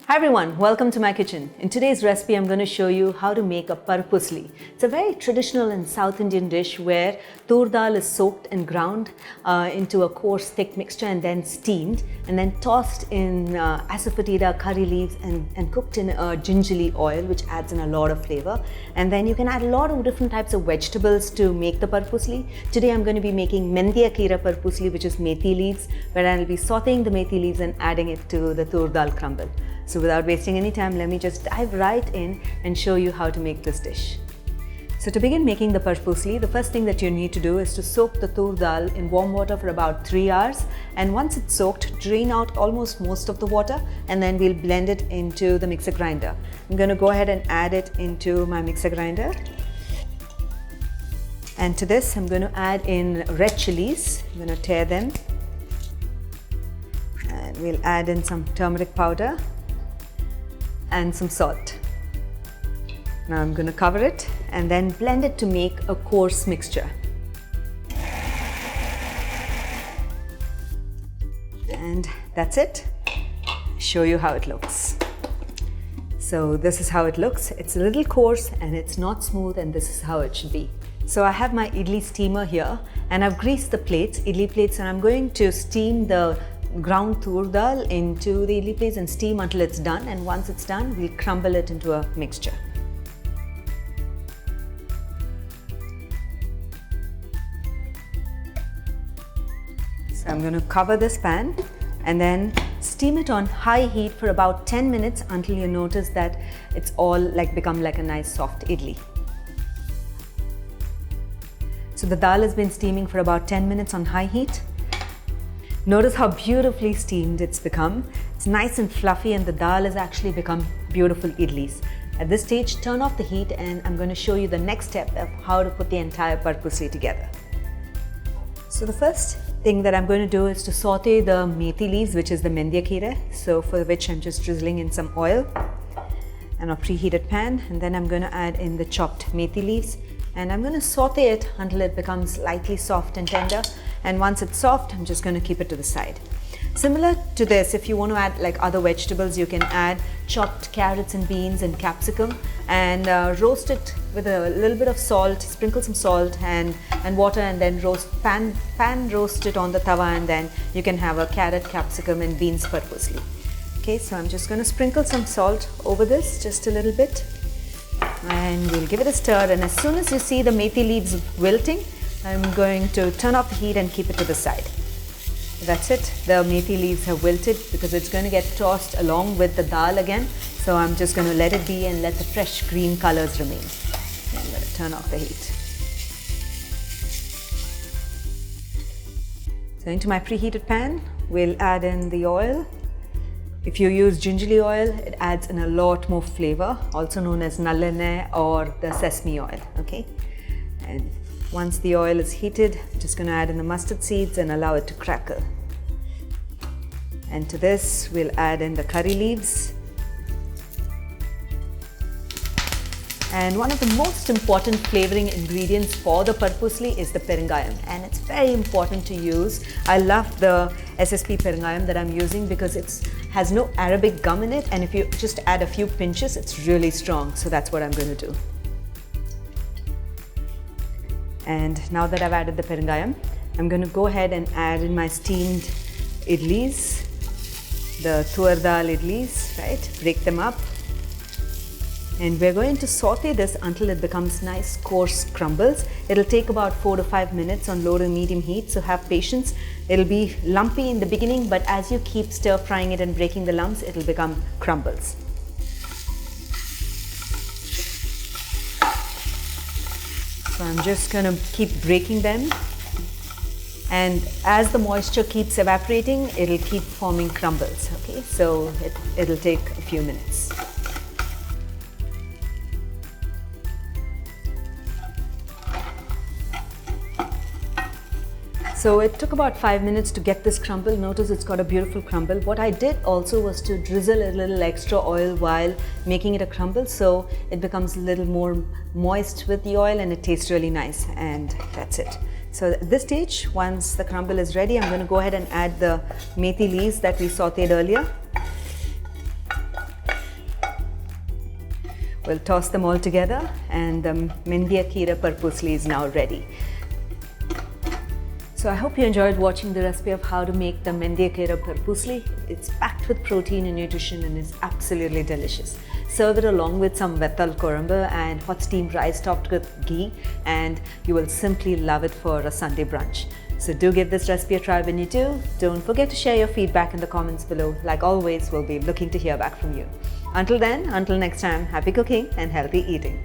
Hi everyone, welcome to my kitchen. In today's recipe, I'm going to show you how to make a Paruppu Usli. It's a very traditional and South Indian dish where toor dal is soaked and ground into a coarse, thick mixture and then steamed and then tossed in asafoetida, curry leaves and cooked in gingerly oil, which adds in a lot of flavor. And then you can add a lot of different types of vegetables to make the Paruppu Usli. Today I'm going to be making Menthia Keerai Paruppu Usli, which is methi leaves, where I'll be sauteing the methi leaves and adding it to the toor dal crumble. So without wasting any time, let me just dive right in and show you how to make this dish. So to begin making the Paruppu Usli, the first thing that you need to do is to soak the toor dal in warm water for about 3 hours. And once it's soaked, drain out almost most of the water and then we'll blend it into the mixer grinder. I'm going to go ahead and add it into my mixer grinder. And to this, I'm going to add in red chilies. I'm going to tear them. And we'll add in some turmeric powder and some salt. Now I'm going to cover it and then blend it to make a coarse mixture. And that's it. Show you how it looks. So this is how it looks. It's a little coarse and it's not smooth, and this is how it should be. So I have my idli steamer here and I've greased the plates, idli plates, and I'm going to steam the ground toor dal into the idli plates and steam until it's done, and once it's done we'll crumble it into a mixture. So I'm going to cover this pan and then steam it on high heat for about 10 minutes until you notice that it's all become like a nice soft idli. So the dal has been steaming for about 10 minutes on high heat. Notice how beautifully steamed it's become. It's nice and fluffy and the dal has actually become beautiful idlis. At this stage, turn off the heat and I'm going to show you the next step of how to put the entire Paruppu Usli together. So the first thing that I'm going to do is to saute the methi leaves, which is the Menthia Keerai. So for which I'm just drizzling in some oil and a preheated pan, and then I'm going to add in the chopped methi leaves and I'm going to saute it until it becomes lightly soft and tender. And once it's soft, I'm just going to keep it to the side. Similar to this, if you want to add other vegetables, you can add chopped carrots and beans and capsicum and roast it with a little bit of salt, sprinkle some salt and water, and then pan roast it on the tawa, and then you can have a carrot, capsicum and beans Paruppu Usli. Okay, so I'm just going to sprinkle some salt over this, just a little bit, and we'll give it a stir, and as soon as you see the methi leaves wilting, I'm going to turn off the heat and keep it to the side. That's it. The methi leaves have wilted because it's going to get tossed along with the dal again. So I'm just going to let it be and let the fresh green colors remain. I'm going to turn off the heat. So into my preheated pan, we'll add in the oil. If you use gingerly oil, it adds in a lot more flavor, also known as nallehnai or the sesame oil. Okay, and once the oil is heated, I'm just going to add in the mustard seeds and allow it to crackle. And to this, we'll add in the curry leaves. And one of the most important flavoring ingredients for the Paruppu Usli is the perungayam, and it's very important to use. I love the SSP perungayam that I'm using because it has no Arabic gum in it, and if you just add a few pinches, it's really strong. So that's what I'm going to do. And now that I've added the perungayam, I'm going to go ahead and add in my steamed idlis, the toor dal idlis, right? Break them up. And we're going to saute this until it becomes nice coarse crumbles. It'll take about 4 to 5 minutes on low to medium heat, so have patience. It'll be lumpy in the beginning, but as you keep stir frying it and breaking the lumps, it'll become crumbles. So I'm just going to keep breaking them, and as the moisture keeps evaporating, it'll keep forming crumbles. Okay, so it'll take a few minutes. So it took about 5 minutes to get this crumble. Notice it's got a beautiful crumble. What I did also was to drizzle a little extra oil while making it a crumble, so it becomes a little more moist with the oil and it tastes really nice, and that's it. So at this stage, once the crumble is ready, I'm going to go ahead and add the methi leaves that we sauteed earlier. We'll toss them all together and the Menthia Keerai Paruppu Usli is now ready. So I hope you enjoyed watching the recipe of how to make the Menthia Keerai Paruppu Usli. It's packed with protein and nutrition and is absolutely delicious. Serve it along with some Vathal Kuzhambu and hot steamed rice topped with ghee, and you will simply love it for a Sunday brunch. So do give this recipe a try when you do. Don't forget to share your feedback in the comments below. Like always, we'll be looking to hear back from you. Until then, until next time, happy cooking and healthy eating.